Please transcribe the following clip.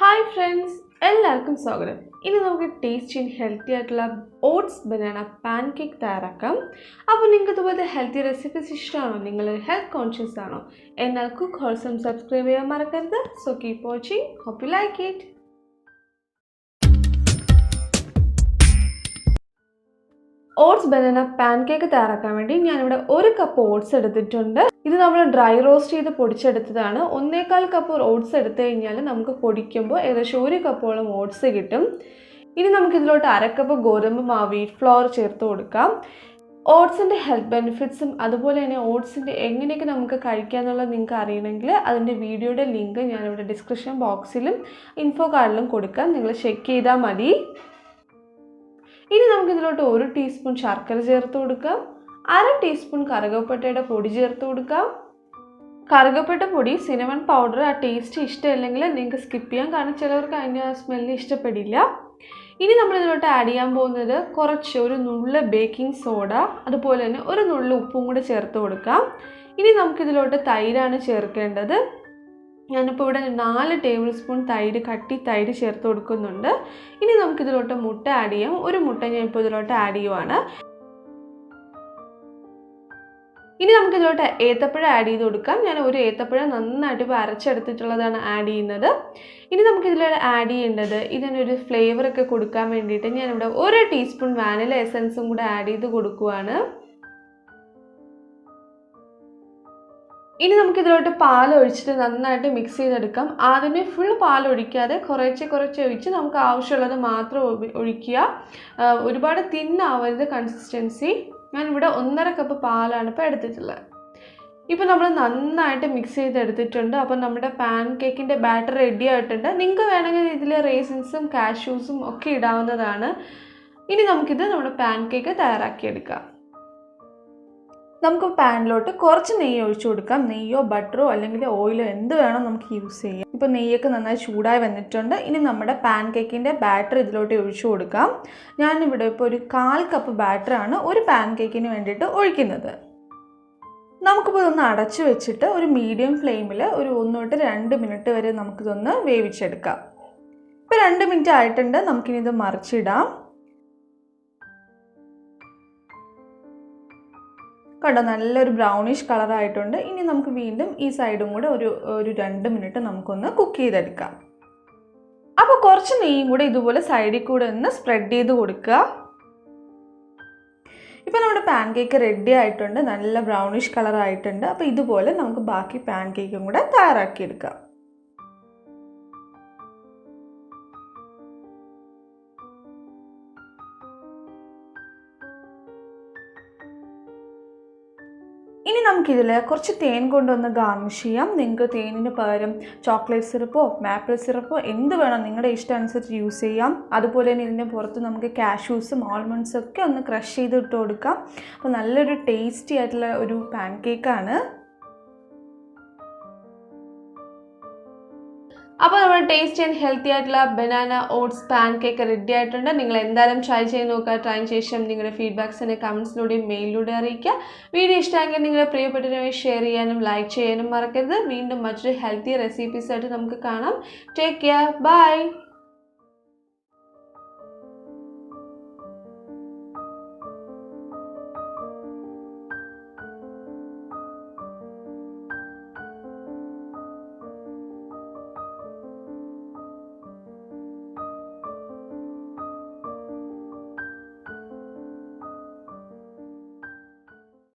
Hi friends, എല്ലാവർക്കും സ്വാഗതം. ഇനി നമുക്ക് ടേസ്റ്റി ആൻഡ് ഹെൽത്തി ആയിട്ടുള്ള ഓട്സ് ബനാന പാൻകേക്ക് തയ്യാറാക്കാം. അപ്പോൾ നിങ്ങൾക്ക് ഇതുപോലത്തെ ഹെൽത്തി റെസിപ്പീസ് ഇഷ്ടമാണോ? നിങ്ങൾ ഹെൽത്ത് കോൺഷ്യസ് ആണോ? എന്നാൽ കുക്ക് ഹോൾസം സബ്സ്ക്രൈബ് ചെയ്യാൻ മറക്കരുത്. So keep watching. Hope you like it. Oats banana pancake തയ്യാറാക്കാൻ വേണ്ടി ഞാനിവിടെ 1 കപ്പ് ഓട്സ് എടുത്തിട്ടുണ്ട്. ഇത് നമ്മൾ ഡ്രൈ റോസ്റ്റ് ചെയ്ത് പൊടിച്ചെടുത്തതാണ്. 1.25 കപ്പ് ഓട്സ് എടുത്തു കഴിഞ്ഞാൽ നമുക്ക് പൊടിക്കുമ്പോൾ ഏകദേശം 1 കപ്പോളം ഓട്സ് കിട്ടും. ഇനി നമുക്കിതിലോട്ട് 1/2 കപ്പ് ഗോതമ്പ് മാവ് വീറ്റ് ഫ്ലോർ ചേർത്ത് കൊടുക്കാം. ഓട്സിൻ്റെ ഹെൽത്ത് ബെനിഫിറ്റ്സും അതുപോലെ തന്നെ ഓട്സിൻ്റെ എങ്ങനെയൊക്കെ നമുക്ക് കഴിക്കാമെന്നുള്ളത് നിങ്ങൾക്ക് അറിയണമെങ്കിൽ അതിൻ്റെ വീഡിയോയുടെ ലിങ്ക് ഞാനിവിടെ ഡിസ്ക്രിപ്ഷൻ ബോക്സിലും ഇൻഫോ കാർഡിലും കൊടുക്കാം. നിങ്ങൾ ചെക്ക് ചെയ്താൽ മതി. ഇനി നമുക്കിതിലോട്ട് 1 ടീസ്പൂൺ ശർക്കര ചേർത്ത് കൊടുക്കാം. 1/2 ടീസ്പൂൺ കറുകപ്പട്ടയുടെ പൊടി ചേർത്ത് കൊടുക്കാം. കറുകപ്പട്ട പൊടി, സിനമൺ പൗഡർ ആ ടേസ്റ്റ് ഇഷ്ടമില്ലെങ്കിൽ നിങ്ങൾക്ക് സ്കിപ്പ് ചെയ്യാം, കാരണം ചിലവർക്ക് അതിൻ്റെ ആ സ്മെല്ല് ഇഷ്ടപ്പെടില്ല. ഇനി നമ്മളിതിലോട്ട് ആഡ് ചെയ്യാൻ പോകുന്നത് ഒരു നുള്ള് ബേക്കിംഗ് സോഡ, അതുപോലെ തന്നെ ഒരു നുള്ള് ഉപ്പും കൂടെ ചേർത്ത് കൊടുക്കാം. ഇനി നമുക്കിതിലോട്ട് തൈരാണ് ചേർക്കേണ്ടത്. ഞാനിപ്പോൾ ഇവിടെ 4 ടേബിൾ സ്പൂൺ കട്ടി തൈര് ചേർത്ത് കൊടുക്കുന്നുണ്ട്. ഇനി നമുക്കിതിലോട്ട് മുട്ട ആഡ് ചെയ്യാം. ഒരു മുട്ട ഞാൻ ഇപ്പോൾ ഇതിലോട്ട് ആഡ് ചെയ്യുവാണ്. ഇനി നമുക്കിതിലോട്ട് ഏത്തപ്പഴം ആഡ് ചെയ്ത് കൊടുക്കാം. ഞാൻ ഒരു ഏത്തപ്പഴം നന്നായിട്ട് ഇപ്പോൾ അരച്ചെടുത്തിട്ടുള്ളതാണ് ആഡ് ചെയ്യുന്നത്. ഇനി നമുക്കിതിലോട്ട് ആഡ് ചെയ്യേണ്ടത്, ഇതിനൊരു ഫ്ലേവറൊക്കെ കൊടുക്കാൻ വേണ്ടിയിട്ട് ഞാനിവിടെ 1 ടീസ്പൂൺ വാനില എസൻസും കൂടെ ആഡ് ചെയ്ത് കൊടുക്കുവാണ്. ഇനി നമുക്കിതിലോട്ട് പാൽ ഒഴിച്ചിട്ട് നന്നായിട്ട് മിക്സ് ചെയ്തെടുക്കാം. ആദ്യമേ ഫുൾ പാൽ ഒഴിക്കാതെ കുറച്ച് ഒഴിച്ച് നമുക്ക് ആവശ്യമുള്ളത് മാത്രം ഒഴിക്കുക. ഒരുപാട് തിന്നാവരുത് കൺസിസ്റ്റൻസി. ഞാനിവിടെ 1.5 കപ്പ് പാലാണ് ഇപ്പോൾ എടുത്തിട്ടുള്ളത്. ഇപ്പോൾ നമ്മൾ നന്നായിട്ട് മിക്സ് ചെയ്തെടുത്തിട്ടുണ്ട്. അപ്പോൾ നമ്മുടെ പാൻ കേക്കിൻ്റെ ബാറ്റർ റെഡി ആയിട്ടുണ്ട്. നിങ്ങൾക്ക് വേണമെങ്കിൽ ഇതിൽ റേസിൻസും കാഷ്യൂസും ഒക്കെ ഇടാവുന്നതാണ്. ഇനി നമുക്കിത് നമ്മുടെ പാൻ കേക്ക് തയ്യാറാക്കിയെടുക്കാം. നമുക്ക് പാനിലോട്ട് കുറച്ച് നെയ്യ് ഒഴിച്ചു കൊടുക്കാം. നെയ്യോ ബട്ടറോ അല്ലെങ്കിൽ ഓയിലോ എന്ത് വേണോ നമുക്ക് യൂസ് ചെയ്യാം. ഇപ്പോൾ നെയ്യൊക്കെ നന്നായി ചൂടായി വന്നിട്ടുണ്ട്. ഇനി നമ്മുടെ പാൻ കേക്കിൻ്റെ ബാറ്റർ ഇതിലോട്ട് ഒഴിച്ചു കൊടുക്കാം. ഞാനിവിടെ ഇപ്പോൾ ഒരു 1/4 കപ്പ് ബാറ്ററാണ് ഒരു പാൻ കേക്കിന് വേണ്ടിയിട്ട് ഒഴിക്കുന്നത്. നമുക്കിപ്പോൾ ഇതൊന്ന് അടച്ചു വെച്ചിട്ട് ഒരു മീഡിയം ഫ്ലെയിമിൽ ഒരു 1 തൊട്ട് 2 മിനിറ്റ് വരെ നമുക്കിതൊന്ന് വേവിച്ചെടുക്കാം. ഇപ്പോൾ 2 മിനിറ്റ് ആയിട്ടുണ്ട്. നമുക്കിനി ഇത് മറിച്ചിടാം. കണ്ടോ, നല്ലൊരു ബ്രൗണിഷ് കളറായിട്ടുണ്ട്. ഇനി നമുക്ക് വീണ്ടും ഈ സൈഡും കൂടെ ഒരു 2 മിനിറ്റ് നമുക്കൊന്ന് കുക്ക് ചെയ്തെടുക്കാം. അപ്പോൾ കുറച്ച് നെയ്യും കൂടെ ഇതുപോലെ സൈഡിൽ കൂടെ ഒന്ന് സ്പ്രെഡ് ചെയ്ത് കൊടുക്കുക. ഇപ്പോൾ നമ്മുടെ പാൻ കേക്ക് റെഡി ആയിട്ടുണ്ട്. നല്ല ബ്രൗണിഷ് കളറായിട്ടുണ്ട്. അപ്പോൾ ഇതുപോലെ നമുക്ക് ബാക്കി പാൻ കേക്കും കൂടെ തയ്യാറാക്കിയെടുക്കാം. ഇനി നമുക്കിതിൽ കുറച്ച് തേൻ കൊണ്ടൊന്ന് ഗാർണിഷ് ചെയ്യാം. നിങ്ങൾക്ക് തേനിന് പകരം ചോക്ലേറ്റ് സിറപ്പോ മാപ്പിൾ സിറപ്പോ എന്ത് വേണം നിങ്ങളുടെ ഇഷ്ടം അനുസരിച്ച് യൂസ് ചെയ്യാം. അതുപോലെ തന്നെ ഇതിൻ്റെ പുറത്ത് നമുക്ക് കാഷ്യൂസും ആൽമണ്ട്സും ഒക്കെ ഒന്ന് ക്രഷ് ചെയ്തിട്ട് കൊടുക്കാം. അപ്പോൾ നല്ലൊരു ടേസ്റ്റി ആയിട്ടുള്ള ഒരു പാൻ കേക്കാണ്. അപ്പോൾ നമ്മുടെ ടേസ്റ്റി ആൻഡ് ഹെൽത്തി ആയിട്ടുള്ള banana oats pan cake ready ആയിട്ടുണ്ട്. നിങ്ങൾ എന്തായാലും ട്രൈ ചെയ്ത് നോക്കുക. ട്രൈ ശേഷം നിങ്ങളുടെ ഫീഡ്ബാക്സിനെ കമൻസിലൂടെയും മെയിലിലൂടെ അറിയിക്കുക. വീഡിയോ ഇഷ്ടമെങ്കിൽ നിങ്ങളുടെ പ്രിയപ്പെട്ടവരുമായി ഷെയർ ചെയ്യാനും ലൈക്ക് ചെയ്യാനും മറക്കരുത്. വീണ്ടും മറ്റൊരു ഹെൽത്തി റെസിപ്പീസായിട്ട് നമുക്ക് കാണാം. Take care. ബൈ.